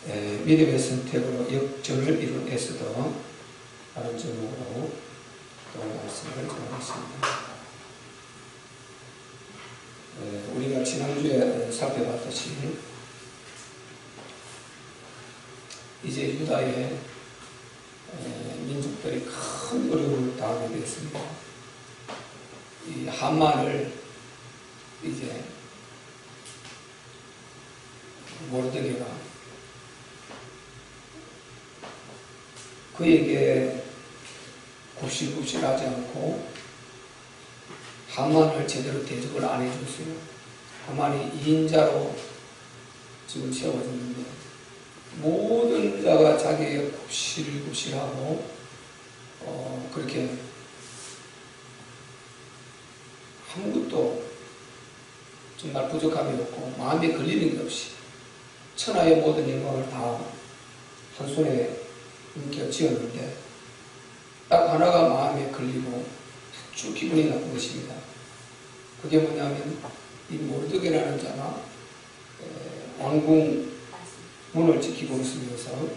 믿음의 선택으로 역전을 이룬 에스더 라는 제목으로 또 말씀을 전하겠습니다. 우리가 지난주에 살펴봤듯이 이제 유다의 민족들이 큰 어려움을 당하게 되었습니다. 이 하만을 이제 모르드게가 그에게 굽실굽실하지 않고 하만을 제대로 대접을 안 해줬어요. 하만이 2인자로 지금 세워졌는데 모든 자가 자기에게 굽실굽실하고 그렇게 아무것도 정말 부족함이 없고 마음에 걸리는 게 없이 천하의 모든 영광을 다 한 손에 쥐었는데 딱 하나가 마음에 걸리고 아주 기분이 나쁜 것입니다. 그게 뭐냐면 이 모르드게라는 자가 왕궁 문을 지키고 있으면서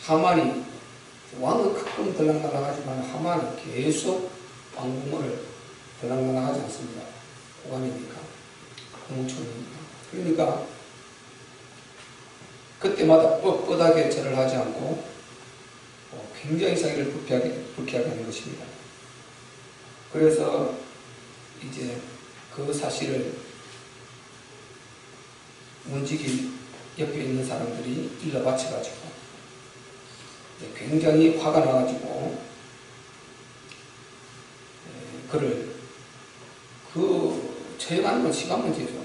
하만이 왕은 가끔 들락날락하지만 하만은 계속 왕궁문을 들락날락하지 않습니다. 고관이니까 공천이니까. 그러니까 그때마다 뻣뻣하게 절을 하지 않고 굉장히 자기를 불쾌하게 하는 것입니다. 그래서 이제 그 사실을 문지기 옆에 있는 사람들이 일러 바쳐가지고 굉장히 화가 나가지고 그를 처형하는 건 시간 문제죠.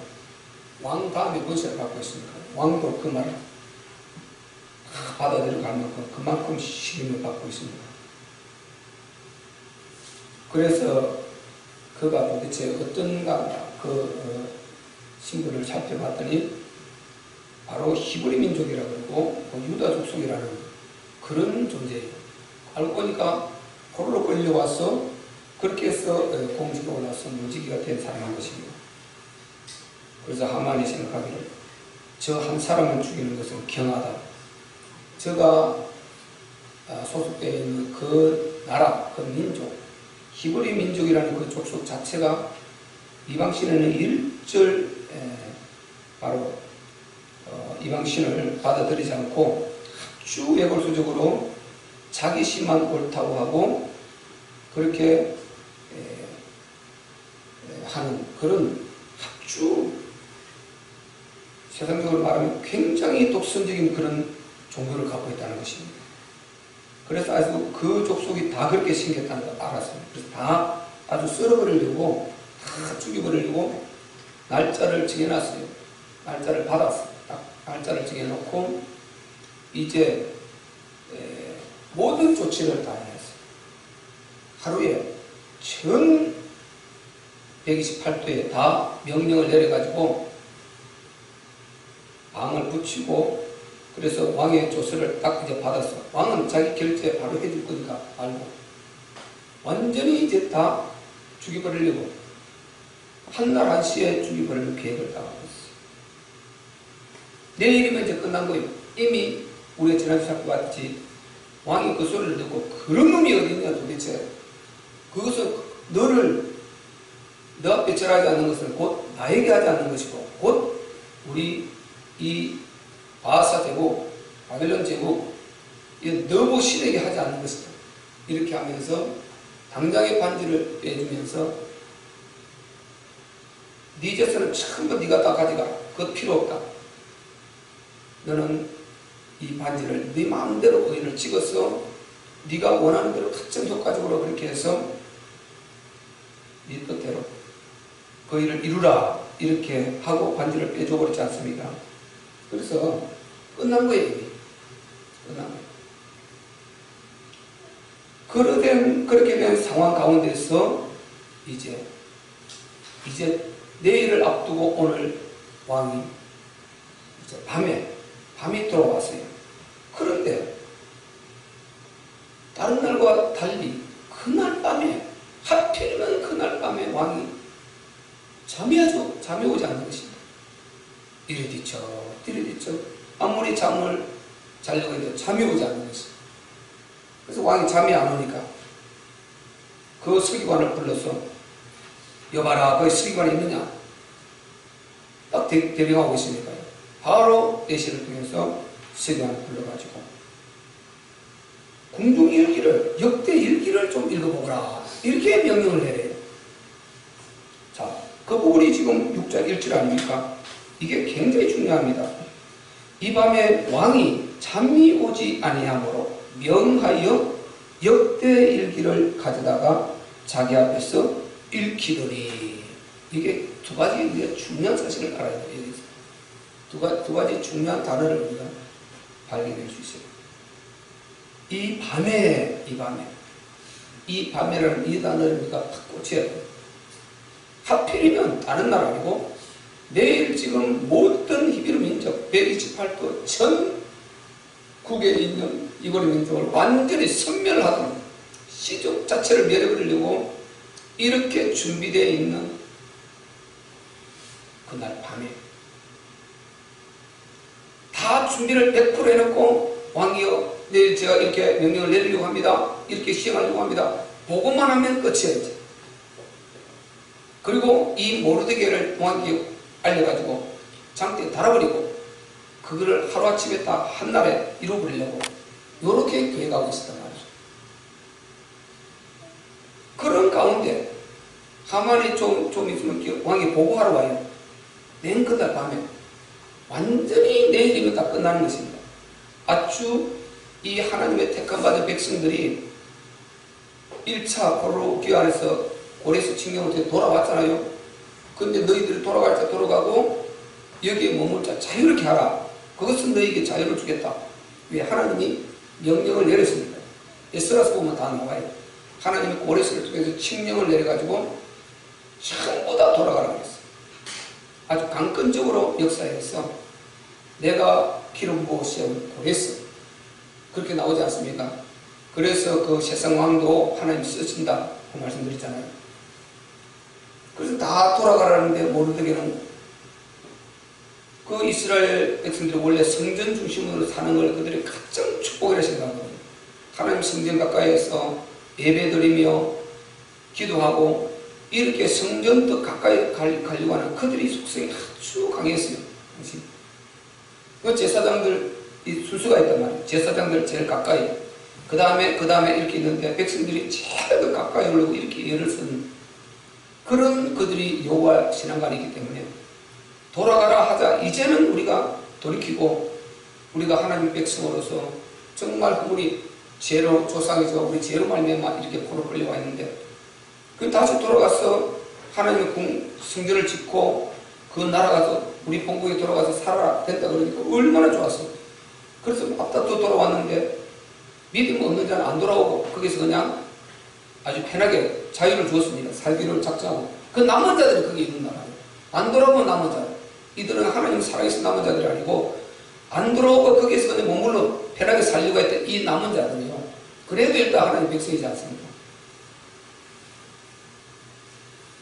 왕 다음에 무엇을 받고 있습니까? 왕도 그 말을 받아들여 갈 만큼 그만큼 시름을 받고 있습니다. 그래서 그가 도대체 어떤가 신분을 살펴봤더니 바로 히브리 민족이라고 그러고 유다 족속이라는 그런 존재예요. 알고 보니까 포로로 끌려와서 그렇게 해서 공주로 올라서 문지기가 된 사람인 것입니다. 그래서 하만이 생각하기를 저 한 사람을 죽이는 것은 경하다. 저가 소속되어 있는 그 나라, 그 민족, 히브리 민족이라는 그 족속 자체가 이방신에는 일절 바로 이방신을 받아들이지 않고 아주 외골수적으로 자기 신만 옳다고 하고 그렇게 하는 그런 아주 세상적으로 말하면 굉장히 독선적인 그런 종교를 갖고 있다는 것입니다. 그래서 아주 그 족속이 다 그렇게 생겼다는 걸 알았어요. 그래서 다 아주 썰어버리려고 다 죽여버리려고 날짜를 정해놨어요. 날짜를 받았어요. 딱 날짜를 정해놓고 이제 모든 조치를 다 해놨어요. 하루에 전 128도에 다 명령을 내려가지고 방을 붙이고 그래서 왕의 조서를 딱 이제 받았어. 왕은 자기 결제 바로 해줄 거니까 알고 완전히 이제 다 죽여버리려고 한날 한시에 죽여버리는 계획을 다 하고 있어요. 내일이면 이제 끝난 거예요. 이미 우리가 지난주 살펴봤지 왕이 그 소리를 듣고 그런 놈이 어디 있냐 도대체. 그것은 너 앞에 절하지 않는 것은 곧 나에게 하지 않는 것이고 곧 우리 이 바사 제국, 바벨론 제국 너보 신에게 하지 않는 것이다. 이렇게 하면서 당장의 반지를 빼주면서 네 재산을 전부 네가 다 가져가. 그것 필요 없다. 너는 이 반지를 네 마음대로 의인을 찍어서 네가 원하는 대로 가장 효과적으로 그렇게 해서 네 뜻대로 그 일을 이루라. 이렇게 하고 반지를 빼줘버렸지 않습니까? 그래서 끝난 거예요. 이미. 끝난 거예요. 그렇게 된 상황 가운데서 이제 내일을 앞두고 오늘 왕이 이제 밤이 들어왔어요. 그런데 다른 날과 달리 그날 밤에 하필이면 그날 밤에 왕이 잠이 오지 않는 것입니다. 이리 뒤척 아무리 잠을 자려고 해도 잠이 오지 않는 것이. 그래서 왕이 잠이 안 오니까 그 서기관을 불러서 여봐라, 거기 서기관이 있느냐? 딱 대령하고 있으니까요. 바로 내시를 통해서 서기관을 불러가지고 궁중일기를, 역대 일기를 좀 읽어보거라, 이렇게 명령을 내려요. 자, 그 부분이 지금 6장 1절 아닙니까? 이게 굉장히 중요합니다. 이 밤에 왕이 잠이 오지 아니하므로 명하여 역대 일기를 가져다가 자기 앞에서 읽히더니. 이게 두 가지 우리가 중요한 사실을 알아야 돼요. 여기서 두 가지 중요한 단어를 우리가 발견할 수 있어요. 이 밤에라는 이 단어를 우리가 탁 꽂혀야 돼요. 하필이면 다른 나라 아니고 내일 지금 모든 히브리 민족 128도 전국에 있는 이브리 민족을 완전히 섬멸하던 시족 자체를 멸해버리려고 이렇게 준비되어 있는 그날 밤에 다 준비를 100% 해놓고 왕이여, 내일 제가 이렇게 명령을 내리려고 합니다. 이렇게 시행하려고 합니다. 보고만 하면 끝이야지. 그리고 이 모르드게를 왕에게 알려가지고 장대에 달아버리고 그거를 하루아침에 다 한날에 이루어버리려고 이렇게 계획하고 있었단 말이죠. 그런 가운데 하만이 좀 있으면 왕이 보고하러 와요. 맨 그날 밤에 완전히 내일이면 다 끝나는 것입니다. 아주 이 하나님의 택함받은 백성들이 1차 포로 기환에서 고레스 칙령을 돌아왔잖아요. 근데 너희들이 돌아갈 때 돌아가고 여기에 머물 자 자유롭게 하라. 그것은 너희에게 자유를 주겠다. 왜? 하나님이 명령을 내렸습니다. 에스라서 보면 다 나와요. 하나님이 고레스를 통해서 칙령을 내려가지고 전부 다 돌아가라고 했어요. 아주 강권적으로 역사에서 내가 기름 부어 세운 고레스, 그렇게 나오지 않습니까? 그래서 그 세상 왕도 하나님 쓰신다 그 말씀드렸잖아요. 그래서 다 돌아가라는데 모르드게는 그 이스라엘 백성들이 원래 성전 중심으로 사는 걸 그들이 가장 축복이라 생각하거든요. 하나님 성전 가까이에서 예배드리며 기도하고 이렇게 성전 더 가까이 가려고 하는 그들의 속성이 아주 강했어요. 그 제사장들 이 순서가 있단 말이에요. 제사장들 제일 가까이, 그 다음에 이렇게 있는데 백성들이 제일 더 가까이 오려고 이렇게 예를 쓰는 그런 그들이 여호와 신앙관이기 때문에 돌아가라 하자. 이제는 우리가 돌이키고 우리가 하나님 백성으로서 정말 우리 죄로 조상에서 우리 죄로 말미암아 이렇게 포로 끌려와 있는데 그 다시 돌아가서 하나님의 성전을 짓고 그 나라 가서 우리 본국에 돌아가서 살아야 된다 그러니까 얼마나 좋았어. 그래서 앞다투 돌아왔는데 믿음 없는 자는 안 돌아오고 거기서 그냥 아주 편하게 자유를 주었습니다. 살기를 작정하고 그 남은 자들이 거기 있는 나라예요. 안 돌아오면 남은 자, 이들은 하나님 살아계신 남은 자들이 아니고 안 돌아오고 거기에서 그냥 머물러 편하게 살려고 했던 이 남은 자들이요. 그래도 일단 하나님 백성이지 않습니까?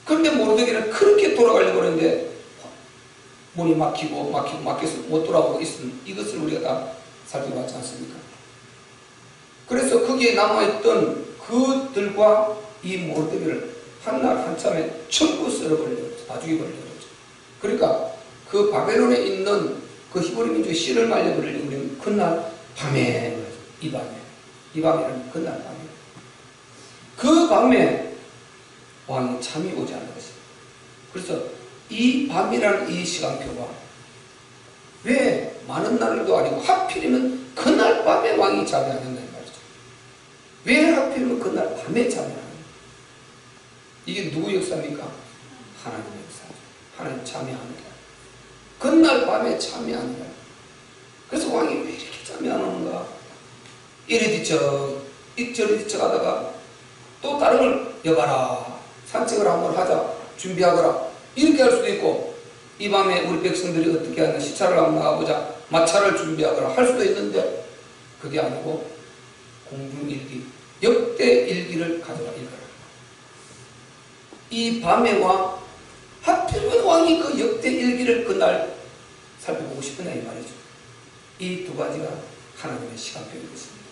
그런데 모르드게는 그렇게 돌아가려고 그러는데 문이 막혀서 못 돌아오고 있으면 이것을 우리가 다 살펴봤지 않습니까? 그래서 거기에 남아있던 그들과 이 모르드게를 한날 한참에 전부 썰어버리려고 했죠. 다 죽여버리려고 했죠. 그러니까 그 바벨론에 있는 그 히브리 민족의 씨를 말려버리려고 우리는 그날 밤에, 이 밤에는 그날 밤에 그 밤에 왕이 잠이 오지 않는 것입니다. 그래서 이 밤이라는 이 시간표가 왜 많은 날도 아니고 하필이면 그날 밤에 왕이 잠이 안 온다는 말이죠. 왜 하필이면 그날 밤에 잠이 안 온다? 이게 누구 역사입니까? 하나님의 역사죠. 하나님 잠이 안 온다. 그날 밤에 잠이 안 온다. 그래서 왕이 왜 이렇게 잠이 안 오는가? 이리 뒤척 저리 뒤척 하다가 또 다른 걸 여봐라, 산책을 한번 하자, 준비하거라, 이렇게 할 수도 있고, 이 밤에 우리 백성들이 어떻게 하나 시차를 한번 나가보자, 마차를 준비하거나 할 수도 있는데 그게 아니고 공중일기, 역대일기를 가져가 읽어라. 이 밤에 왕, 하필이면 왕이 그 역대일기를 그날 살펴보고 싶으냐 이 말이죠. 이 두 가지가 하나님의 시간표인 것입니다.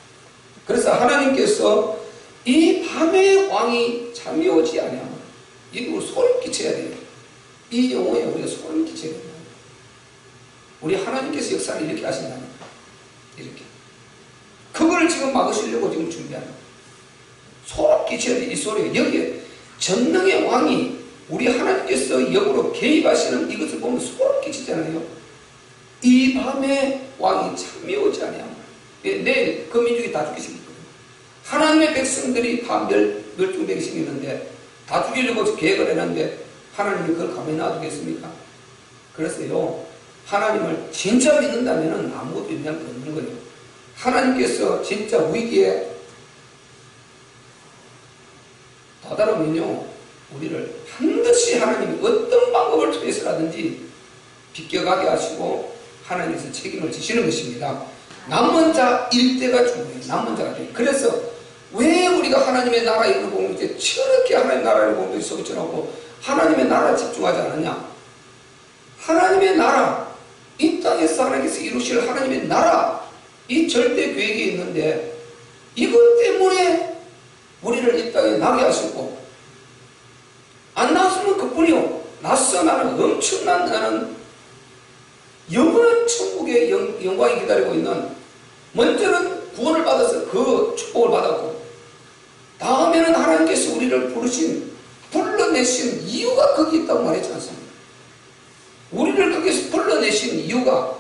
그래서 하나님께서 이 밤의 왕이 잠이 오지 않으면 이거 소름 끼쳐야 돼요. 이 영혼에 우리가 소름 끼쳐야 된다. 우리 하나님께서 역사를 이렇게 하신다는 거예요. 이렇게. 그걸 지금 막으시려고 지금 준비하는 거예요. 소름 끼쳐야 돼. 이 소리가. 여기에 전능의 왕이 우리 하나님께서 역으로 개입하시는 이것을 보면 소름 끼치잖아요. 이 밤에 왕이 잠이 오지 않으면 내일 그 민족이 다 죽게 생겼거든요. 하나님의 백성들이 다 멸종되게 생겼는데 다 죽이려고 계획을 해놨는데 하나님이 그걸 가만히 놔두겠습니까? 그래서요, 하나님을 진짜 믿는다면 아무것도 의미할 게 없는 거예요. 하나님께서 진짜 위기에 다다르면요, 우리를 반드시 하나님이 어떤 방법을 통해서라든지 비껴가게 하시고 하나님께서 책임을 지시는 것입니다. 남은 자 일대가 중요해요. 남은 자가 중요해요. 그래서 왜 우리가 하나님의 나라 이런 공동체 저렇게 하나님의 나라의 공동체 속쳐놓고 하나님의 나라에 집중하지 않았냐? 하나님의 나라, 이 땅에서 하나님께서 이루실 하나님의 나라, 이 절대 계획이 있는데 이것 때문에 우리를 이 땅에 나게 하시고 안 나왔으면 그뿐이요. 났어. 나는 엄청난 나는 영원한 천국의 영광이 기다리고 있는, 먼저는 구원을 받아서 그 축복을 받았고 다음에는 하나님께서 우리를 불러내신 이유가 거기 있다고 말했지 않습니까? 우리를 거기서 불러내신 이유가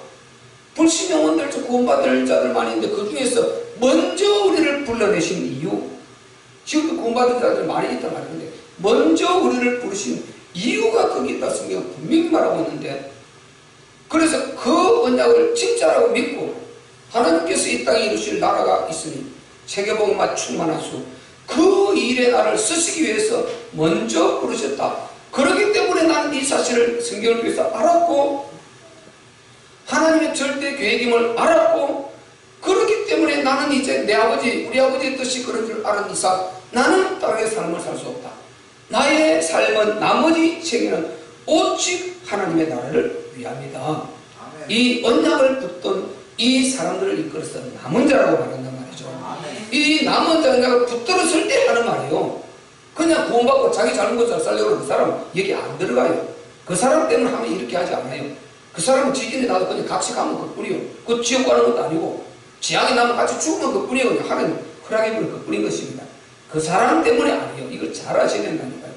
불신 영혼들 구원받을 자들 많이 있는데 그 중에서 먼저 우리를 불러내신 이유, 지금도 구원받은 자들 많이 있단 말인데 먼저 우리를 부르신 이유가 거기 있다 성경은 분명히 말하고 있는데, 그래서 그 언약을 진짜라고 믿고 하나님께서 이 땅에 이루실 나라가 있으니 세계복음화 충만하수, 그 일에 나를 쓰시기 위해서 먼저 부르셨다. 그렇기 때문에 나는 이 사실을 성경을 통해서 알았고 하나님의 절대 계획임을 알았고, 그렇기 때문에 나는 이제 내 아버지, 우리 아버지의 뜻이 그런 줄 아는 이상 나는 땅의 삶을 살 수 없다. 나의 삶은 나머지 생애는 오직 하나님의 나라를 위함이다. 아멘. 이 언약을 붙던 이 사람들을 이끌어서 남은 자라고 말한단 말이죠. 아멘. 이 남은 자가 붙들었을 때 하는 말이에요. 그냥 구원받고 자기 잘못 잘 살려고 하는 그 사람 여기 안 들어가요. 그 사람 때문에 하면 이렇게 하지 않아요. 그 사람은 지진에 나도 그냥 같이 가면 그뿐이요. 그 지옥 가는 것도 아니고 지향이 나면 같이 죽으면 그뿐이에요. 그냥 하나님 허락해주는 그뿐인 것입니다. 그 사람 때문에 아니에요. 이걸 잘 아셔야 된다니까요.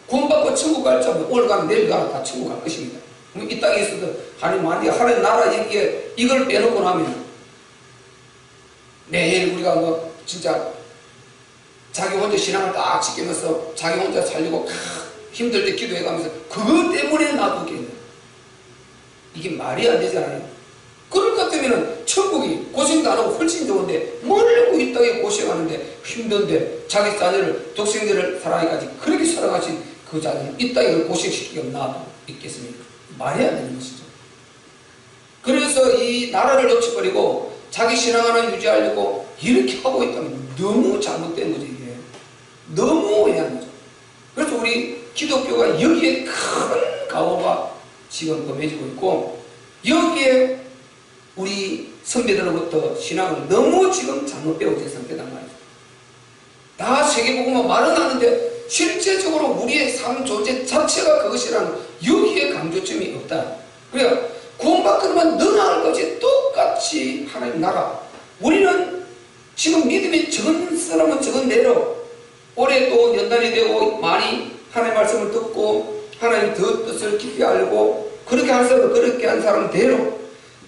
구원받고 천국 갈 자면 오늘 가면 내일 가면 다 천국 갈 것입니다. 이 땅에 있어도 하나님 하나님 나라 얘기에 이걸 빼놓고 나면 매일 우리가 뭐 진짜 자기 혼자 신앙을 딱 지키면서 자기 혼자 살려고 힘들 때 기도해가면서 그것 때문에 놔두겠네. 이게 말이 안 되잖아요. 그럴 것 같으면 천국이 고생도 안 하고 훨씬 좋은데 멀고 이 땅에 고생하는데 힘든데 자기 자녀를 독생자를 사랑해가지고 그렇게 사랑하신 그 자녀는 이 땅에 고생시키고 놔도 있겠습니까? 말이 안 되는 것이죠. 그래서 이 나라를 놓쳐버리고 자기 신앙 하나 유지하려고 이렇게 하고 있다면 너무 잘못된 거죠. 이게 너무 오해한 거죠. 그래서 우리 기독교가 여기에 큰 가오가 지금 범해지고 있고, 여기에 우리 선배들로부터 신앙을 너무 지금 잘못 배우게 상태단 말이죠. 다 세계복음만 말은 하는데 실제적으로 우리의 삶 존재 자체가 그것이라는 여기에 강조점이 없다. 그러니까 구원받고만 너나 할 것이 똑같이 하나님 나라. 우리는 지금 믿음이 적은 사람은 적은 대로 올해 또 연단이 되고 많이 하나님의 말씀을 듣고 하나님 더 뜻을 깊이 알고 그렇게 한 사람은 그렇게 한 사람대로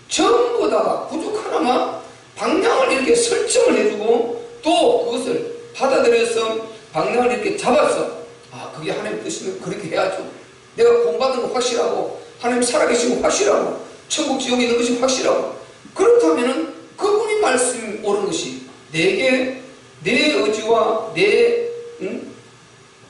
전부 다 부족하나마 방향을 이렇게 설정을 해주고 또 그것을 받아들여서 방향을 이렇게 잡아서 그게 하나님 뜻이면 그렇게 해야죠. 내가 구원받은 거 확실하고 하나님 살아계신 거 확실하고 천국 지옥에 있는 것이 확실하고, 그렇다면은 그분이 말씀이 옳은 것이 내게 내 의지와 내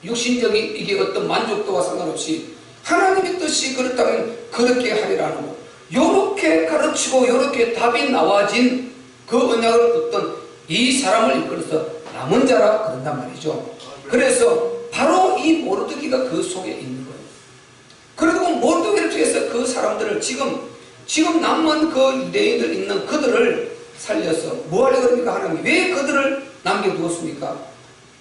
육신적인 이게 어떤 만족도와 상관없이 하나님의 뜻이 그렇다면 그렇게 하리라는 거, 요렇게 가르치고 요렇게 답이 나와진 그 언약을 붙던 이 사람을 이끌어서 남은 자라 그런단 말이죠. 그래서 바로 이 모르드기가 그 속에 있는 거예요. 그리고 모르드기를 통해서 그 사람들을 지금 지금 남은 그 유대인들 있는 그들을 살려서 뭐 하려고 그럽니까? 하나님이 왜 그들을 남겨두었습니까?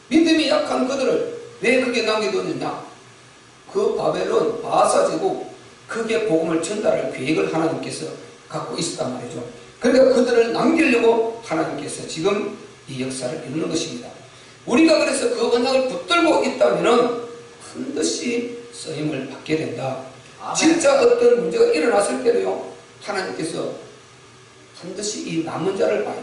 믿음이 약한 그들을 왜 그게 남겨두었느냐? 그 바벨론 바사 제국 그게 복음을 전달할 계획을 하나님께서 갖고 있었단 말이죠. 그러니까 그들을 남기려고 하나님께서 지금 이 역사를 이루는 것입니다. 우리가 그래서 그 언약을 붙들고 있다면은 반드시 쓰임을 받게 된다. 아멘. 진짜 어떤 문제가 일어났을 때도요, 하나님께서 반드시 이 남은 자를 봐요.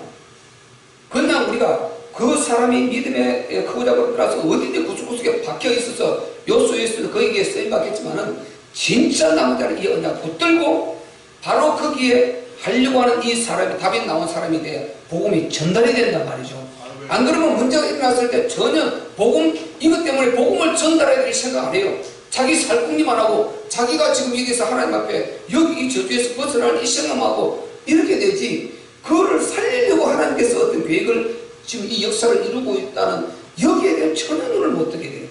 그냥 우리가 그 사람이 믿음의 크고자고 따라서 어딘지 구석구석에 박혀 있어서 요소에서 거기에 쓰임 받겠지만은 진짜 남은 자를 이 언약 붙들고 바로 거기에 하려고 하는 이 사람이 답이 나온 사람이 돼야 복음이 전달이 된단 말이죠. 안 그러면 문제가 일어났을 때 전혀 복음, 이것 때문에 복음을 전달해야 될 생각 안 해요. 자기 살궁리만 하고 자기가 지금 여기서 하나님 앞에 여기 이 저주에서 벗어날 이 생각하고 이렇게 되지, 그거를 살리려고 하나님께서 어떤 계획을 지금 이 역사를 이루고 있다는 여기에 대한 전혀 눈을 못 뜨게 돼요.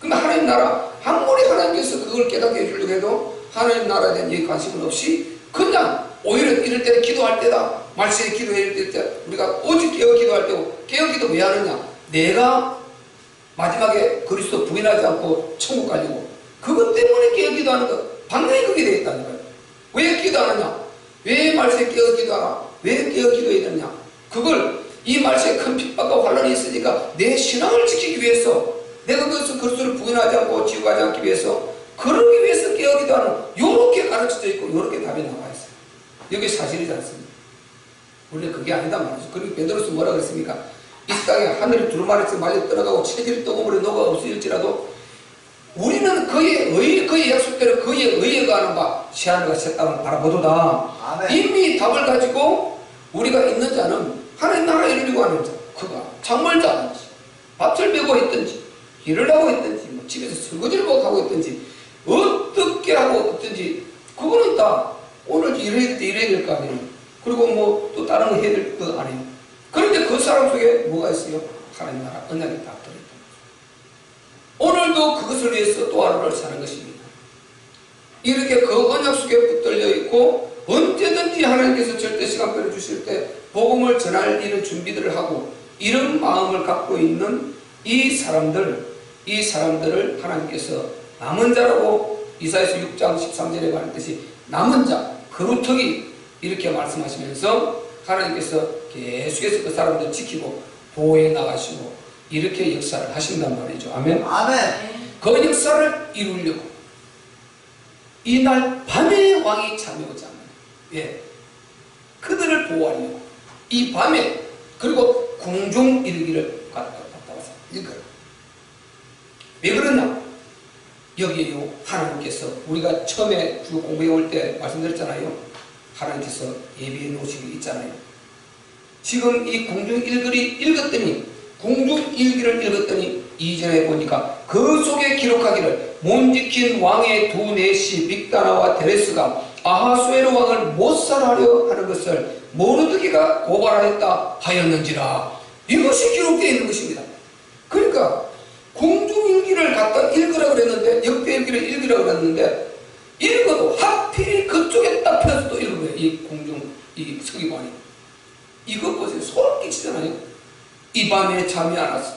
그러면 하나님 나라, 아무리 하나님께서 그걸 깨닫게 해주려고 해도 하나님 나라에 대한 이 관심은 없이 그냥 오히려 이럴 때 기도할 때다, 말씀에 기도할 때 우리가 오직 깨어 기도할 때고, 깨어 기도 왜 하느냐? 내가 마지막에 그리스도 부인하지 않고 천국 가려고 그것 때문에 깨어 기도하는 것, 당연히 그게 되겠다는 거예요. 왜 기도하느냐? 왜 말씀에 깨어 기도하나? 왜 깨어 기도해야 되느냐? 그걸 이 말씀에 큰 핍박과 환란이 있으니까 내 신앙을 지키기 위해서, 내가 그것을 그리스도를 부인하지 않고 지고 가지 않기 위해서, 그러기 위해서 깨어 기도하는, 요렇게 가르쳐져 있고 요렇게 답이 나와 있어요. 이게 사실이지 않습니까? 원래 그게 아니다 말이죠. 그리고 베드로서 뭐라 그랬습니까? 이 땅에 하늘이 두루마리에서 말려 떠나가고 체질이 떠고물에 녹아 없어질지라도 우리는 그의 약속대로 그의 의회가 하는 바 새하늘과 새 땅을 바라보도다. 이미 답을 가지고 우리가 있는 자는 하나님 나라 이루려고 하는 자, 그가 창궐자든지 밭을 메고 있든지 일을 하고 있든지 뭐 집에서 설거지를 하고 있든지 어떻게 하고 있든지 그거는 다 오늘 일해야 될 거 아니에요. 그리고 뭐 또 다른 거 해야 될 거 아니에요. 그런데 그 사람 속에 뭐가 있어요? 하나님 나라 언약이 다 들어있다. 오늘도 그것을 위해서 또 하루를 사는 것입니다. 이렇게 그 언약 속에 붙들려 있고 언제든지 하나님께서 절대 시간표를 주실 때 복음을 전할 이런 준비들을 하고 이런 마음을 갖고 있는 이 사람들을 하나님께서 남은 자라고 이사야서 6장 13절에 말했듯이 남은 자, 그루터기 이렇게 말씀하시면서 하나님께서 계속해서 그 사람들 지키고 보호해 나가시고 이렇게 역사를 하신단 말이죠. 아멘. 아멘. 그 역사를 이루려고 이날 밤에 왕이 잠이 오지 않아요. 예. 그들을 보호하려고 이 밤에, 그리고 궁중 일기를 갖다 와서 읽어요. 왜 그러냐? 여기에요, 하나님께서 우리가 처음에 주 공부해 올 때 말씀드렸잖아요. 하나님께서 예비해 놓으시고 있잖아요. 지금 이 궁중일기를 읽었더니 이전에 보니까 그 속에 기록하기를 못 지킨 왕의 두 내시 빅다나와 데레스가 아하수에로 왕을 못살하려 하는 것을 모르드게가 고발하였다 하였는지라. 이것이 기록되어 있는 것입니다. 그러니까 궁중일기를 갖다 읽으라고 그랬는데, 역대일기를 읽으라고 그랬는데 읽어도 하필 그쪽에 딱 펴서 또 읽은 거예요. 이 궁중, 이 서기관이. 이거 보세요. 소름 끼치잖아요. 이 밤에 잠이 안 왔어.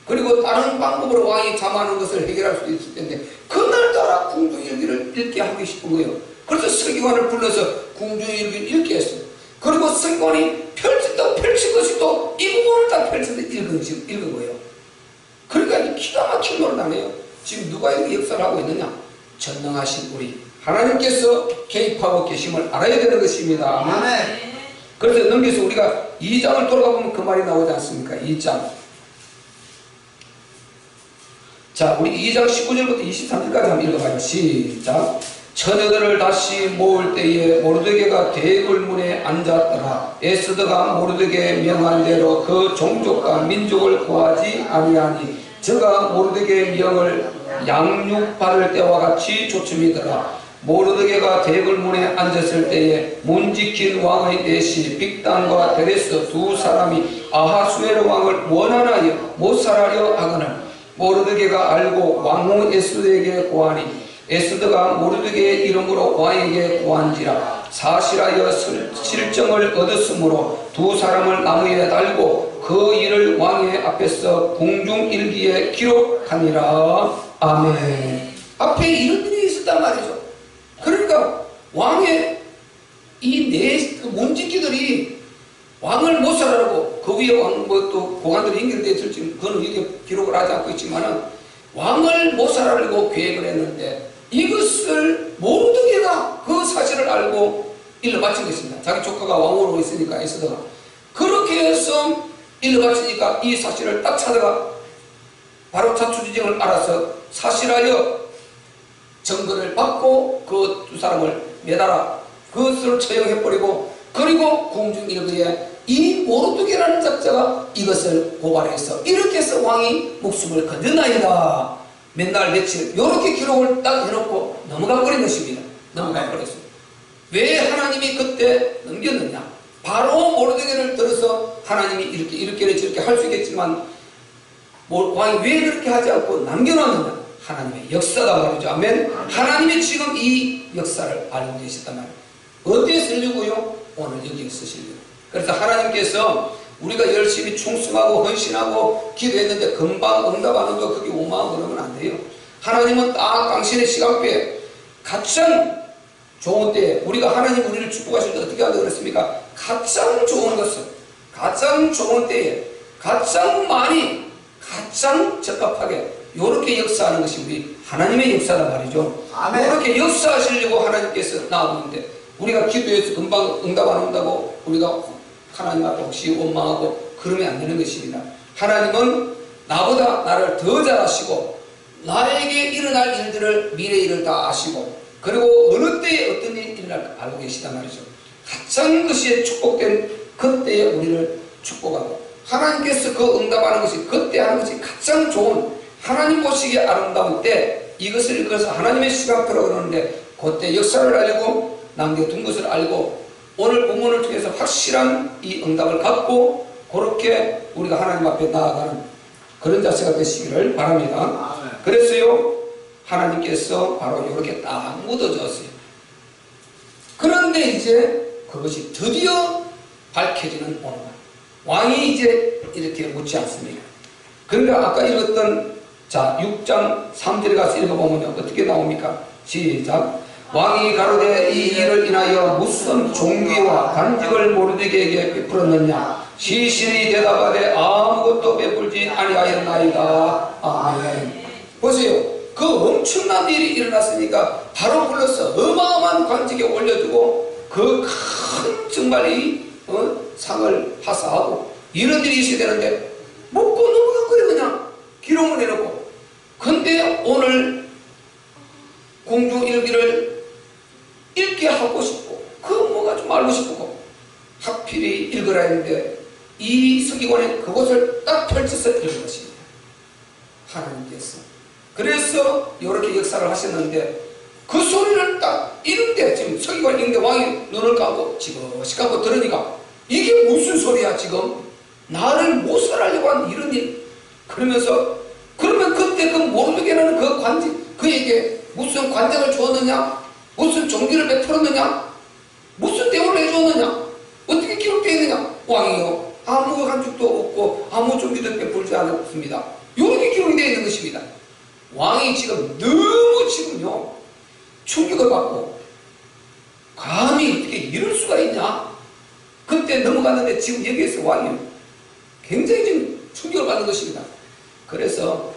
그리고 다른 방법으로 왕이 잠하는 것을 해결할 수도 있을 텐데 그날따라 궁중일기를 읽게 하고 싶은 거예요. 그래서 서기관을 불러서 궁중일기를 읽게 했어요. 그리고 서기관이 펼친 것이 또 이 부분을 다 펼쳐서 읽은 거예요. 그러니까 이 기가 막힌 노릇 안 해요. 지금 누가 이렇게 역사를 하고 있느냐? 전능하신 우리 하나님께서 개입하고 계심을 알아야 되는 것입니다. 아멘. 그래서 넘겨서 우리가 2장을 돌아가 보면 그 말이 나오지 않습니까? 2장. 자, 우리 2장 19절부터 23절까지 한번 읽어봐요. 시작. 처녀들을 다시 모을 때에 모르드게가 대궐문에 앉았더라. 에스더가 모르드게의 명한 대로 그 종족과 민족을 구하지 아니하니 저가 모르드게의 명을 양육 받을 때와 같이 조춤이더라. 모르드게가 대궐문에 앉았을 때에 문 지킨 왕의 내시 빅단과 데레스 두 사람이 아하수에로 왕을 원하나여 못살하려 하거늘 모르드게가 알고 왕후 에스더에게 고하니 에스더가 모르드게의 이름으로 왕에게 구한지라. 사실하여 실정을 얻었으므로 두 사람을 나무에 달고 그 일을 왕의 앞에서 궁중일기에 기록하니라. 아멘. 앞에 이런 일이 있었단 말이죠. 그러니까 왕의 이 네 문지기들이 왕을 못 살아라고, 그 위에 왕, 또 고관들이 연결되어 있을지 그건 이게 기록을 하지 않고 있지만은 왕을 못 살아라고 계획을 했는데 이것을 모르드게가 그 사실을 알고 일러 바친 것입니다. 자기 조카가 왕으로 있으니까 에스더가 그렇게 해서 일러 바치니까 이 사실을 딱 찾아가 바로 자초지종을 알아서 사실하여 증거를 받고 그 두 사람을 매달아 그것을 처형해버리고, 그리고 궁중일기에 이 모르드게라는 작자가 이것을 고발해서 이렇게 해서 왕이 목숨을 건졌나이다. 맨날 며칠 이렇게 기록을 딱 해놓고 넘어가 버린 것입니다. 넘어가 버렸습니다. 왜 하나님이 그때 넘겼느냐? 바로 모르드게를 들어서 하나님이 이렇게 저렇게 할 수 있겠지만 왕이 왜 그렇게 하지 않고 남겨놨느냐? 하나님의 역사다 말이죠. 아멘. 하나님이 지금 이 역사를 알고 계시단 말이에요. 어디에 쓰려고요? 오늘 여기에 쓰시려고. 그래서 하나님께서 우리가 열심히 충성하고 헌신하고 기도했는데 금방 응답하는 거 그게 오만하고 그러면 안 돼요. 하나님은 딱 당신의 시간표에 가장 좋은 때에, 우리가 하나님 우리를 축복하실 때 어떻게 하려고 그랬습니까? 가장 좋은 것은 가장 좋은 때에 가장 많이 가장 적합하게 이렇게 역사하는 것이 우리 하나님의 역사란 말이죠. 이렇게 역사하시려고 하나님께서 나오는데 우리가 기도해서 금방 응답 안 온다고 우리가 하나님 앞에 혹시 원망하고 그러면 안 되는 것입니다. 하나님은 나보다 나를 더 잘 아시고 나에게 일어날 일들을 미래 일을 다 아시고 그리고 어느 때에 어떤 일이 일어날 알고 계시단 말이죠. 가장 것이 축복된 그때에 우리를 축복하고 하나님께서 그 응답하는 것이 그때 하는 것이 가장 좋은 하나님 보시기에 아름다운 때 이것을 읽어서 하나님의 시간표라고 그러는데 그때 역사를 알고 남겨둔 것을 알고 오늘 본문을 통해서 확실한 이 응답을 갖고 그렇게 우리가 하나님 앞에 나아가는 그런 자세가 되시기를 바랍니다. 그래서요 하나님께서 바로 이렇게 딱 묻어줬어요. 그런데 이제 그것이 드디어 밝혀지는 오늘 왕이 이제 이렇게 묻지 않습니까? 그러니까 아까 읽었던 자 6장 3절에 가서 읽어보면 어떻게 나옵니까? 시작. 왕이 가로되 이 일을 인하여 무슨 종기와 간직을 모르드게에게 베풀었느냐? 시신이 대답하되 아무것도 베풀지 아니하였나이다. 아멘. 보세요. 그 엄청난 일이 일어났으니까 바로 불러서 어마어마한 관직에 올려주고 그 큰 정말 이 상을 하사하고 이런 일이 있어야 되는데 묻고 넘어간 거예요. 그냥 기록을 해놓고. 근데 오늘 공중일기를 읽게 하고 싶고 그 뭐가 좀 알고 싶고 하필이 읽으라 했는데 이 서기관이 그것을 딱 펼쳐서 읽은 것입니다. 하나님께서. 그래서 이렇게 역사를 하셨는데 그 소리를 딱 읽는데 지금 서기관이 읽는데 왕이 눈을 감고 지그시 감고 들으니까 이게 무슨 소리야 지금? 나를 못 살아려고 하는 이런 일. 그러면서 그러면 그때 그 모르드게라는 그 관직 그에게 무슨 관장을 주었느냐? 무슨 종기를 베풀었느냐? 무슨 대우를 해주었느냐? 어떻게 기록되어 있느냐? 왕이요 아무 간직도 없고 아무 종기도 베풀지 않았습니다. 이렇게 기록이 되어 있는 것입니다. 왕이 지금 너무 지금요 충격을 받고 감히 어떻게 이럴 수가 있냐? 그때 넘어갔는데 지금 여기에서 왕이 굉장히 지금 충격을 받는 것입니다. 그래서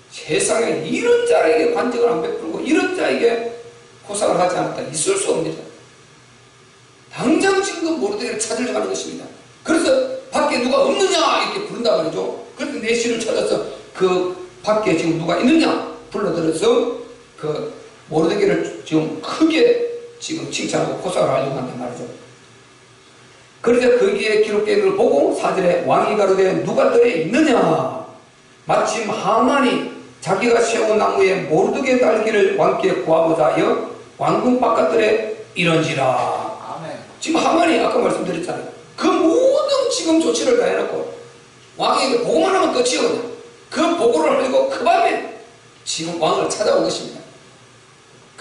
세상에 이런 자에게 관직을 안 베풀고 이런 자에게 포상을 하지 않았다 있을 수 없습니다. 당장 지금 모르드게를 찾으려고 하는 것입니다. 그래서 밖에 누가 없느냐 이렇게 부른단 말이죠. 그래서 내시를 찾아서 그 밖에 지금 누가 있느냐 불러들어서 그 모르드게를 지금 크게 지금 칭찬하고 포상을 하려고 한단 말이죠. 그래서 거기에 기록된 걸 보고 4절에 왕이 가로되 누가 들에 있느냐? 마침 하만이 자기가 세운 나무에 모르드게 달기를 왕께 구하고자 하여 왕궁 바깥들에 이런지라. 아멘. 지금 하만이 아까 말씀드렸잖아요. 그 모든 지금 조치를 다 해놓고 왕에게 보고만 하면 끝이거든요. 그 보고를 하려고 그 밤에 지금 왕을 찾아온 것입니다.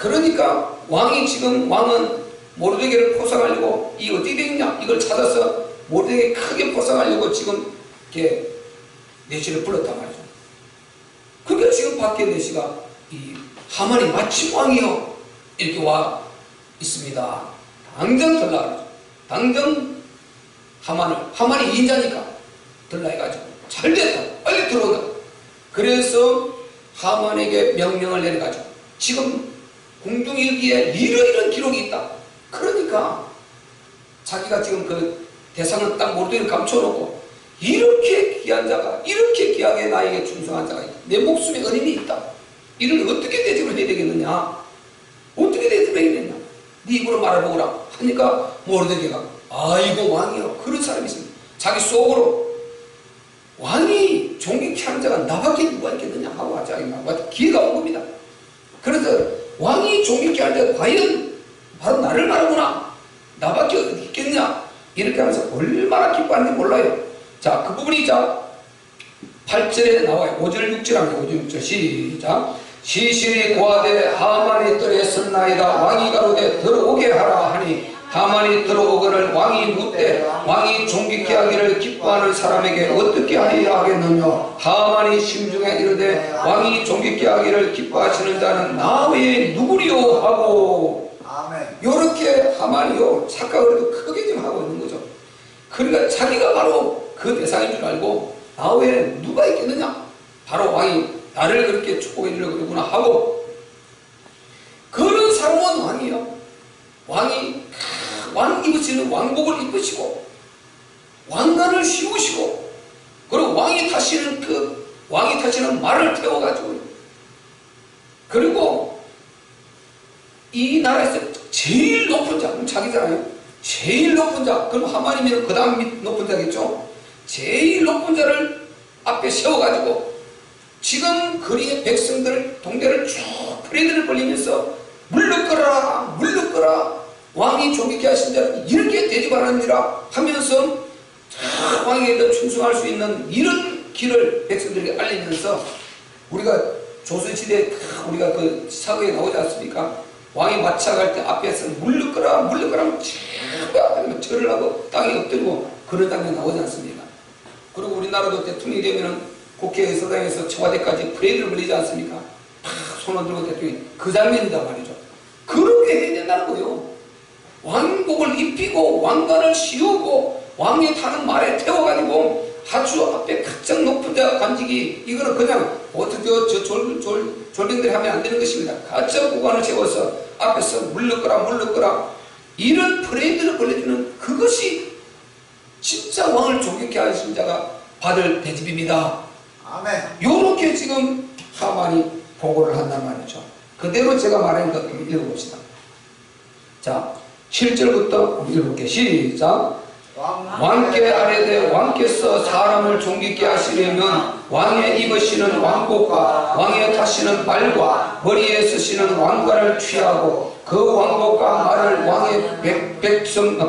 그러니까 왕은 모르드게를 포상하려고 이 어디 되겠냐 이걸 찾아서 모르드게 크게 포상하려고 지금 이렇게 내시를 불렀단 말이죠. 그러니까 지금 밖에 내시가 이 하만이 마침 왕이요 이렇게 와 있습니다. 당장 들라 그러죠. 당장 하만이 인자니까 들라 해가지고 잘 됐다 빨리 들어오다. 그래서 하만에게 명령을 내려가지고 지금 궁중일기에 이런 기록이 있다. 그러니까 자기가 지금 그 대상은 딱 모르드게를 감춰놓고 이렇게 귀한 자가 이렇게 귀하게 나에게 충성한 자가 있다. 내 목숨에 어림이 있다. 이를 어떻게 대접을 해야 되겠느냐? 어떻게 대접해야겠느냐? 네 입으로 말해보거라 하니까 모르드게가 아이고 왕이요 그런 사람이 있습니다. 자기 속으로 왕이 존경케 하는 자가 나밖에 누가 있겠느냐 하고 자기 기회가 온 겁니다. 그래서 왕이 존경케 하는 자가 과연 바로 나를 말하구나 나밖에 어디 있겠냐 이렇게 하면서 얼마나 기뻐하는지 몰라요. 자, 그 부분이 8절에 나와요. 5절 6절 합니다. 5절 6절 시작. 시실이 고하되 하만이 뜰에 섰나이다. 왕이 가로되 들어오게 하라 하니 하만이 들어오거늘 왕이 묻되 왕이 존귀케 하기를 기뻐하는 사람에게 어떻게 하여야 하겠느냐. 하만이 심중에 이르되 왕이 존귀케 하기를 기뻐하시는 자는 나 외에 누구리요 하고 요렇게 하만이요 착각을 해도 크게 좀 하고 있는 거죠. 그러니까 자기가 바로 그 대상인 줄 알고 나 외에 누가 있겠느냐. 바로 왕이 나를 그렇게 축복해 주려고 그러구나 하고 그런 사람은 왕이요. 왕이 왕 입으시는 왕복을 입으시고 왕관을 씌우시고 그리고 왕이 타시는 말을 태워가지고 그리고 이 나라에서 제일 높은 자 그럼 자기잖아요. 제일 높은 자 그럼 하만이면 그 다음 높은 자겠죠. 제일 높은 자를 앞에 세워가지고 지금 거리의 백성들 동대를 쭉 프레드를 벌리면서 물러거라 물러거라 왕이 존귀케 하신 자는 이렇게 대접하느니라 하면서 왕에게 충성할 수 있는 이런 길을 백성들에게 알리면서 우리가 조선시대 우리가 그 사극에 나오지 않습니까? 왕이 마차갈 때 앞에서 물러거라 물러거라 하면 절을 하고 땅에 엎드리고 그런 장면 나오지 않습니까? 그리고 우리나라도 대통령이 되면은 국회의사당에서 청와대까지 프레이드를 벌리지 않습니까? 손을 들고 대통령이 그 장면이다 말이죠. 그렇게 해야 된다는 거예요. 왕복을 입히고 왕관을 씌우고 왕이 타는 말에 태워가지고 아주 앞에 가장 높은 자 관직이 이거는 그냥 어떻게 졸병들이 하면 안 되는 것입니다. 가장 구간을 세워서 앞에서 물러거라 이런 프레이드를 벌려주는 그것이 진짜 왕을 존경케 하신 자가 받을 대접입니다. 아멘. 요렇게 지금 하만이 보고를 한단 말이죠. 그대로 제가 말한 것 읽어봅시다. 자, 7절부터 읽어볼게요. 시작. 왕께 아뢰되 왕께서 사람을 존귀케 하시려면 왕의 입으시는 왕복과 왕의 타시는 말과 머리에 쓰시는 왕관을 취하고 그 왕복과 말을 왕의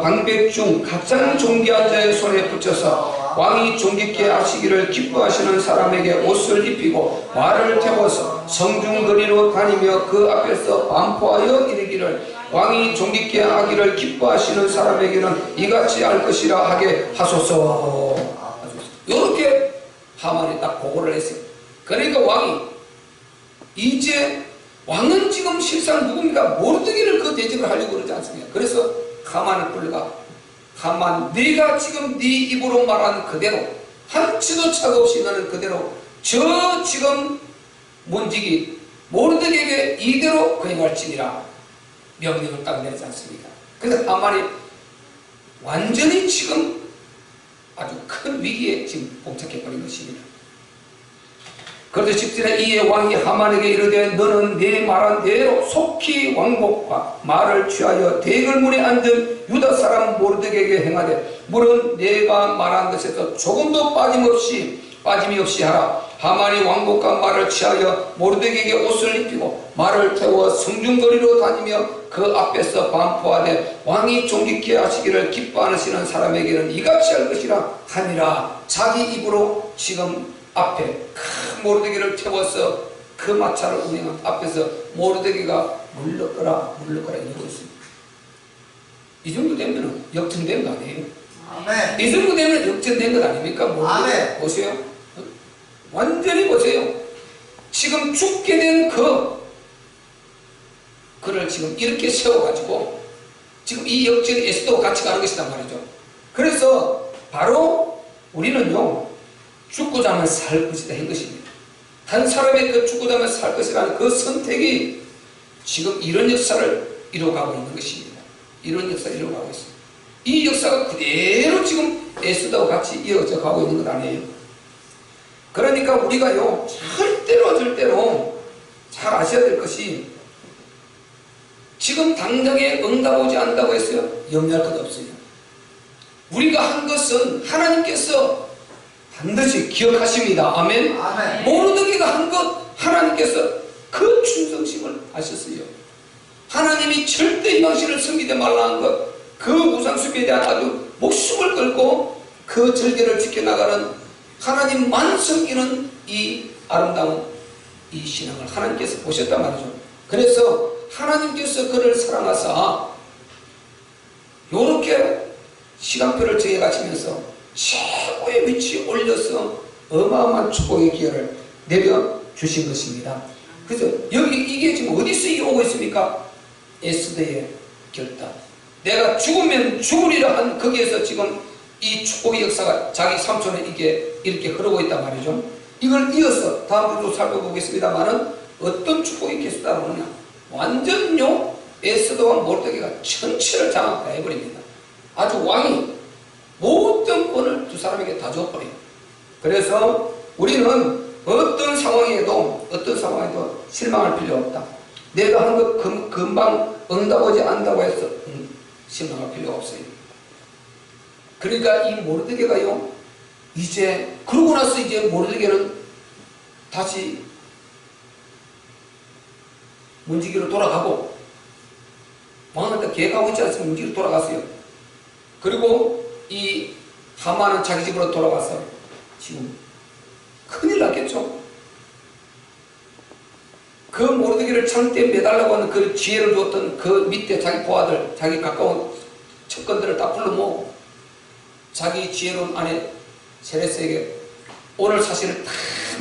방백 중 가장 존귀한 자의 손에 붙여서 왕이 존귀케 하시기를 기뻐하시는 사람에게 옷을 입히고 말을 태워서 성중거리로 다니며 그 앞에서 반포하여 이르기를 왕이 존귀케 하기를 기뻐하시는 사람에게는 이같이 할 것이라 하게 하소서. 이렇게 하만이 딱 보고를 했어요. 그러니까 왕은 지금 실상 누굽니까? 모르드게를 그 대접을 하려고 그러지 않습니까? 그래서 하만을 불러가 하만 네가 지금 네 입으로 말한 그대로 한치도 차가 없이 너는 그대로 저 지금 문지기 모르드게에게 이대로 거행할지니라 명령을 딱 내리지 않습니까? 그래서 하만이 완전히 지금 아주 큰 위기에 지금 봉착해버린 것입니다. 그런데 10절에 이에 왕이 하만에게 이르되 너는 네 말한 대로 속히 왕복과 말을 취하여 대궐문에 앉은 유다 사람 모르드게에게 행하되 물은 내가 말한 것에서 조금도 빠짐이 없이 하라. 하만이 왕복과 말을 취하여 모르드게에게 옷을 입히고 말을 태워 성중거리로 다니며 그 앞에서 반포하되 왕이 존귀케 하시기를 기뻐하시는 사람에게는 이같이 할 것이라 하니라. 자기 입으로 지금 앞에 큰 모르드게를 태워서 그 마차를 운행한 앞에서 모르드게가 물러거라 물러거라 이러고 있습니다. 이 정도 되면 역전된 거 아니에요? 아멘. 이 정도 되면 역전된 것 아닙니까? 모르드게 보세요. 완전히 보세요. 지금 죽게 된 그를 지금 이렇게 세워가지고 지금 이 역전이 에스더와 같이 가는 것이란 말이죠. 그래서 바로 우리는요, 죽고자 하면 살 것이다 한 것입니다. 한 사람의 그 죽고자 하면 살 것이라는 그 선택이 지금 이런 역사를 이루어가고 있는 것입니다. 이런 역사를 이루어가고 있습니다. 이 역사가 그대로 지금 에스더와 같이 이어져 가고 있는 것 아니에요. 그러니까 우리가요, 절대로 잘 아셔야 될 것이, 지금 당장에 응답 오지 않는다고 했어요? 염려할 것 없어요. 우리가 한 것은 하나님께서 반드시 기억하십니다. 아멘. 아멘. 모르드게가 한 것 하나님께서 그 충성심을 아셨어요. 하나님이 절대 이 당신을 섬기지 말라 한 것, 그 우상숭배에 대한 아주 목숨을 걸고 그 절개를 지켜나가는 하나님만 섬기는 이 아름다운 이 신앙을 하나님께서 보셨단 말이죠. 그래서 하나님께서 그를 사랑하사 요렇게 시간표를 정해가시면서 최고의 위치에 올려서 어마어마한 축복의 기회를 내려주신 것입니다. 그래서 이게 지금 어디서 이게 오고 있습니까? 에스더의 결단. 내가 죽으면 죽으리라 한 거기에서 지금 이 축복의 역사가 자기 삼촌에 이렇게 흐르고 있단 말이죠. 이걸 이어서 다음 주도 살펴보겠습니다만은 어떤 축복이 계속 따라오느냐. 완전요, 에스더와 모르드게가 전체를 장악다 해버립니다. 아주 왕이 모든 권을 두 사람에게 다 줘버려요. 그래서 우리는 어떤 상황에도 실망할 필요 없다. 내가 한 것 금방 응답 오지 않는다고 해서 실망할 필요가 없어요. 그러니까 이 모르드게가요, 이제 그러고 나서 이제 모르드게는 다시 문지기로 돌아가고, 왕한테 계획하고 있지 않습니까? 문지기로 돌아갔어요. 그리고 이 하만은 자기 집으로 돌아가서 지금 큰일 났겠죠. 그 모르드게를 창대에 매달라고 하는 그 지혜를 주었던 그 밑에 자기 부하들, 자기 가까운 첩건들을 다 불러 모으고 자기 지혜로운 아내 세레스에게 오늘 사실을 다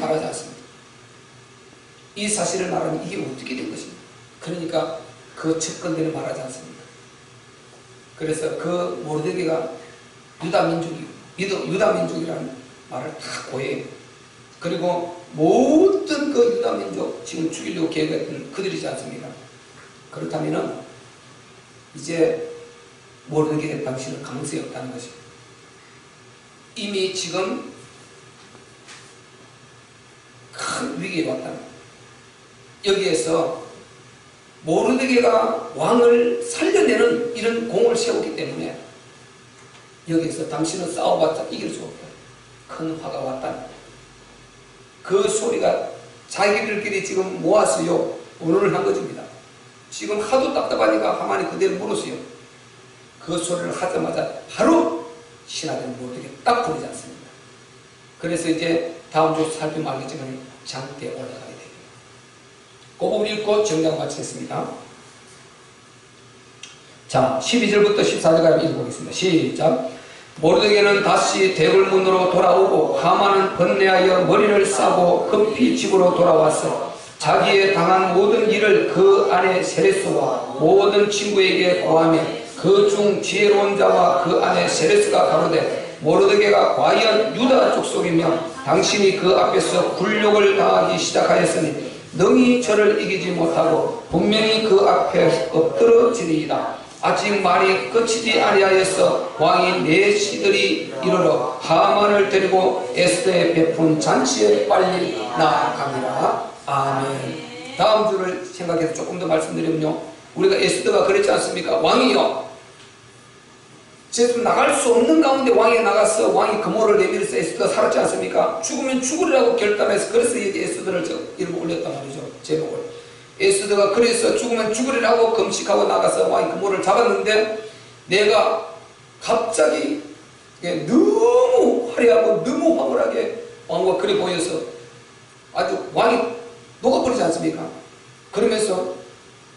말하지 않습니다. 이 사실을 말하면 이게 어떻게 된 것입니까? 그러니까 그 첩건들을 말하지 않습니다. 그래서 그 모르드게가 유다민족이라는 말을 다 고해요. 그리고 모든 그 유다민족 지금 죽이려고 계획했던 그들이지 않습니까? 그렇다면은 이제 모르드게 당신은 가능성이 없다는 것입니다. 이미 지금 큰 위기에 왔다. 여기에서 모르드게가 왕을 살려내는 이런 공을 세우기 때문에 여기에서 당신은 싸워봤자 이길 수 없다. 큰 화가 왔다. 그 소리가 자기들끼리 지금 모았어요. 언론을 한 것입니다. 지금 하도 답답하니까 하만이 그대로 물었어요. 그 소리를 하자마자 바로 신하들은 모르게 딱 부르지 않습니다. 그래서 이제 다음 주 살펴보면 알겠지만 장대에 올라가게 됩니다. 그 부분 읽고 정리하고 마치겠습니다. 자, 12절부터 14절까지 읽어보겠습니다. 시작. 모르드게는 다시 대궐문으로 돌아오고 하만은 번뇌하여 머리를 싸고 급히 집으로 돌아왔어. 자기의 당한 모든 일을 그 아내 세레스와 모든 친구에게 고하며 그 중 지혜로운 자와 그 아내 세레스가 가로되 모르드게가 과연 유다 족속이며 당신이 그 앞에서 굴욕을 당하기 시작하였으니 능히 저를 이기지 못하고 분명히 그 앞에 엎드러지리이다. 아직 말이 끝이지 아니하였어. 왕이 내 시들이 이르러 하만을 데리고 에스더의 베푼 잔치에 빨리 나아갑니다. 아멘. 다음 주를 생각해서 조금 더 말씀드리면요, 우리가 에스더가 그랬지 않습니까? 왕이요, 지금 나갈 수 없는 가운데 왕이 나가서 왕이 금호를 내밀어서 에스더가 살았지 않습니까? 죽으면 죽으리라고 결단해서, 그래서 이제 에스더를 이름 올렸단 말이죠. 제목을. 에스더가 그래서 죽으면 죽으리라고 금식하고 나가서 왕이 금호를 잡았는데, 내가 갑자기 너무 화려하고 너무 황홀하게 왕과 그래 보여서 아주 왕이 녹아버리지 않습니까? 그러면서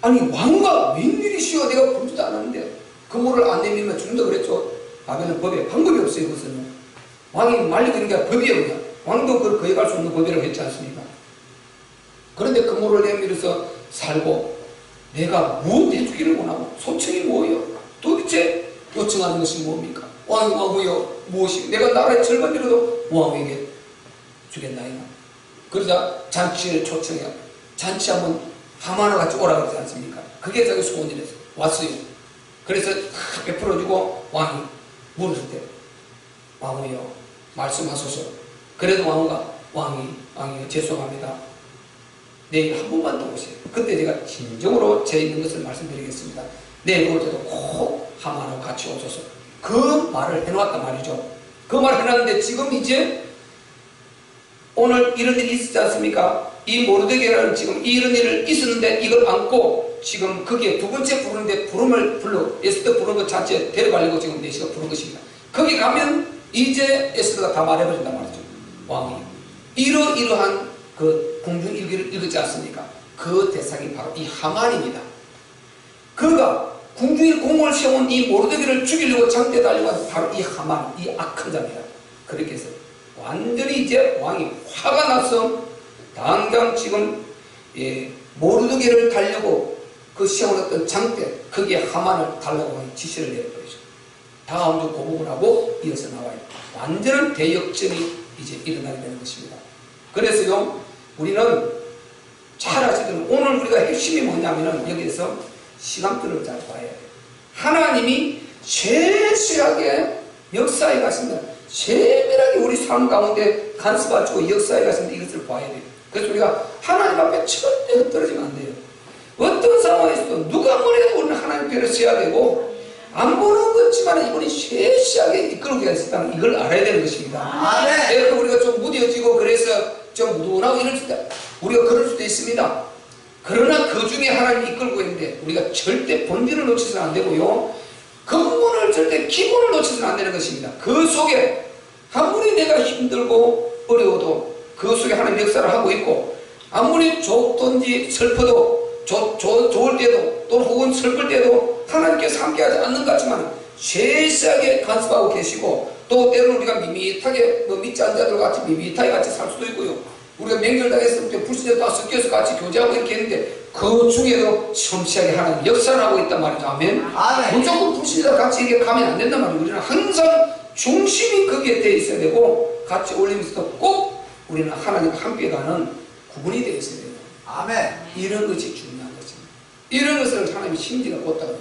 아니 왕과 웬일이시여 내가 부르지도 않았는데 그 물을 안 내밀면 죽는다 그랬죠. 바벨은 법에 방법이 없어요. 그것은 왕이 말리고 있는 게 법이에요. 왕도 그걸 거역할 수 없는 법이라고 했지 않습니까? 그런데 그 물을 내밀어서 살고 내가 무엇 해주기를 원하고 소청이 뭐예요? 도대체 요청하는 것이 뭡니까? 왕후여 무엇이 내가 나라의 절반이라도 왕에게 주겠나이다. 그러자 잔치를 초청해요. 잔치하면 하만과 같이 오라 그러지 않습니까? 그게 자기 소원이라서 왔어요. 그래서 베풀어주고 왕이 물을 때 왕후여 말씀하소서. 그래도 왕이요 죄송합니다. 내일 한 번만 더 오세요. 그때 제가 진정으로 제 있는 것을 말씀드리겠습니다. 내일 올 때도 꼭 하만하고 같이 오소서. 그 말을 해놓았단 말이죠. 그 말을 해놨는데 지금 이제 오늘 이런 일이 있었지 않습니까? 이 모르드게라는 지금 이런 일을 있었는데 이걸 안고 지금 거기에 두 번째 부르는데 부름을 불러 에스더 부르는 것 자체에 데려가려고 지금 내시가 부른 것입니다. 거기 가면 이제 에스더가 다 말해버린단 말이죠. 왕이 이러이러한 그 궁중일기를 읽었지 않습니까? 그 대상이 바로 이 하만입니다. 그가 궁중의 공을 세운 이 모르드게를 죽이려고 장대에 달려간 바로 이 하만, 이 악한 자입니다. 그렇게 해서 완전히 이제 왕이 화가 나서 당장 지금 모르드게를 달려고 그 세워놨던 장대 거기에 하만을 달라고 지시를 내려버리죠. 다음 주 고복을 하고 이어서 나와요. 완전한 대역전이 이제 일어나게 되는 것입니다. 그래서요 우리는 잘 아시던 오늘 우리가 핵심이 뭐냐면은 여기에서 시간표를 잘 봐야 돼요. 하나님이 세세하게 역사에 가십니다. 세밀하게 우리 삶 가운데 간섭하시고 역사에 가십니다. 이것을 봐야 돼요. 그래서 우리가 하나님 앞에 절대 흩어지면 안 돼요. 어떤 상황에서도 누가 뭐래도 우리는 하나님 편을 써야 되고 안 보는 것지만 이분이 세세하게 이끌고 계시다는 이걸 알아야 되는 것입니다. 그래서 우리가 좀 무뎌지고 그래서 좀 무도하고 이럴 때 우리가 그럴 수도 있습니다. 그러나 그 중에 하나님이 이끌고 있는데 우리가 절대 본질을 놓치서는 안 되고요. 근본을 절대 기본을 놓치서는 안 되는 것입니다. 그 속에 아무리 내가 힘들고 어려워도 그 속에 하나님 역사를 하고 있고 아무리 좋든지 슬퍼도 좋을 때도 또 혹은 슬플 때도 하나님께서 함께하지 않는 것 같지만 세세하게 간섭하고 계시고 또 때로는 우리가 밋밋하게 믿지 않는 자들과 같이 밋밋하게 같이 살 수도 있고요. 우리가 맹렬당했을 때 불신자와 섞여서 같이 교제하고 이렇게 했는데 그 중에도 섬세하게 하나님 역사를 하고 있단 말이죠. 아멘. 무조건 불신자와 같이 이렇게 가면 안 된단 말이에요. 우리는 항상 중심이 거기에 돼 있어야 되고 같이 올리면서도 꼭 우리는 하나님과 함께 가는 구분이 되어 있어야 돼요. 아멘. 이런 것이 중요한 것입니다. 이런 것을 하나님이 심지가 꽂다가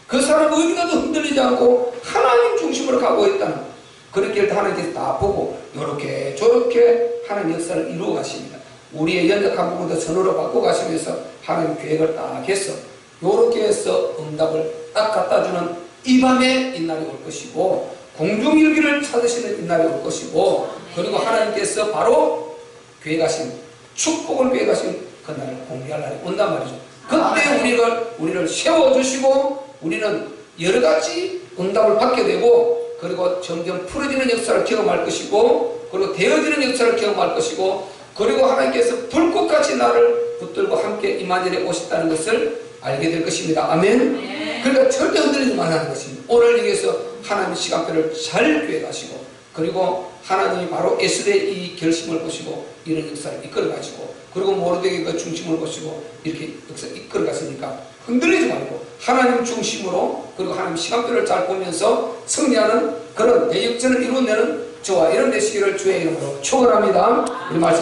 그 사람 어디가도 흔들리지 않고 하나님 중심으로 가고 있다는 그렇게 하나님께서 다 보고 요렇게 저렇게 하나님 역사를 이루어 가십니다. 우리의 연약한 부분도 선으로 바꿔 가시면서 하나님 계획을 딱 해서 요렇게 해서 응답을 딱 갖다 주는 이 밤에 이 날이 올 것이고 공중일기를 찾으시는 이 날이 올 것이고 그리고 하나님께서 바로 계획하신 축복을 계획하신 그 날을 공개할 날이 온단 말이죠. 그때 우리를 세워주시고 우리는 여러가지 응답을 받게 되고 그리고 점점 풀어지는 역사를 경험할 것이고 그리고 되어지는 역사를 경험할 것이고 그리고 하나님께서 불꽃같이 나를 붙들고 함께 이마늘에 오셨다는 것을 알게 될 것입니다. 아멘. 그러니까 절대 흔들리지 말라는 것입니다. 오늘 여기에서 하나님의 시간표를 잘 계획하시고 그리고 하나님이 바로 에스더의 이 결심을 보시고 이런 역사를 이끌어 가시고 그리고 모르드게의 그 중심을 보시고 이렇게 역사를 이끌어 갔으니까 흔들리지 말고 하나님 중심으로 그리고 하나님 시간표를 잘 보면서 승리하는 그런 대역전을 이루어내는 저와 이런 되시기를 주의 이름으로 축원합니다. 우리 말씀